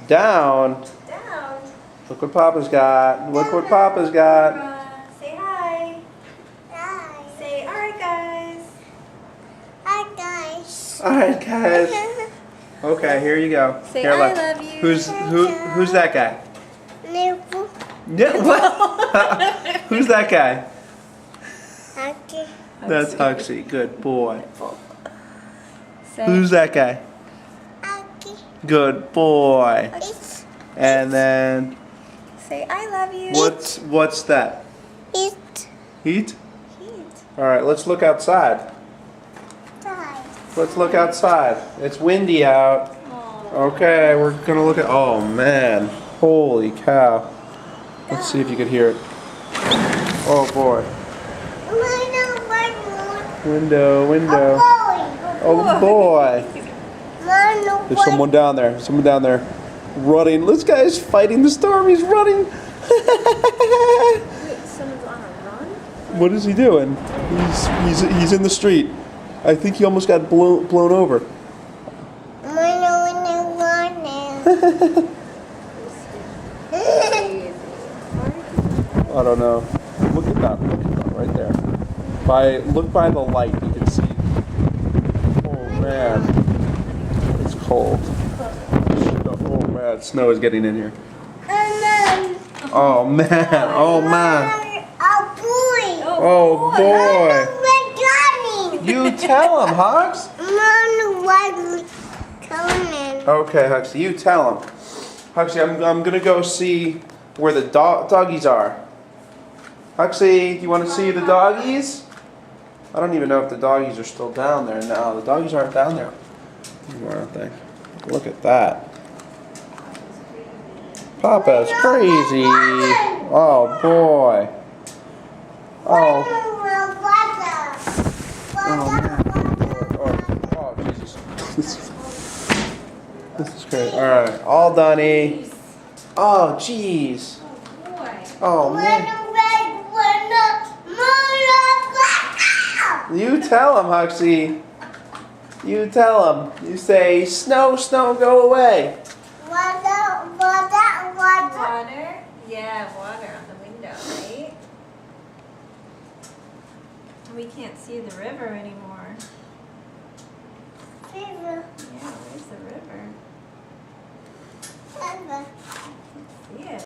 Down. Down. Look what Papa's got. Look what Papa's got. Say hi. Hi. Say alright guys. Hi guys. Alright, guys. Okay, here you go. Say here, I look. love you. Who's that guy? Nipple. Yeah, what? Who's that guy? Okay. That's Huxley. Good boy. Say Who's that guy? Okay. Good boy. It's And then Say I love you. what's that? it. Heat? Heat. All right, let's look outside. Time. Let's look outside. It's windy out. Aw. Okay, we're gonna look at. Oh man, holy cow! Let's see if you could hear it. Oh boy. Window, window. Oh boy. There's someone down there. Someone down there running. This guy's fighting the storm. He's running. Wait, someone's on a run? What is he doing? He's in the street. I think he almost got blown over. I don't know. Look at that. Look at that right there. Look by the light. You can see. Oh man, it's cold. Oh man, snow is getting in here. Oh man. Oh man. Oh boy. You tell him, Hux. Okay, Huxley, you tell him. Huxley, I'm gonna go see where the doggies are. Huxley, do you want to see the doggies? I don't even know if the doggies are still down there. No, the doggies aren't down there anymore, aren't they? Look at that. Papa's crazy. Oh boy. Oh. Oh man. Oh Jesus. This is crazy. All right, all done. Oh jeez. Oh man. You tell him, Huxley. You tell him. You say, snow, snow, go away. Water. Water? Yeah, water on the window, right? We can't see the river anymore. Yeah, where's the river? River. Yeah.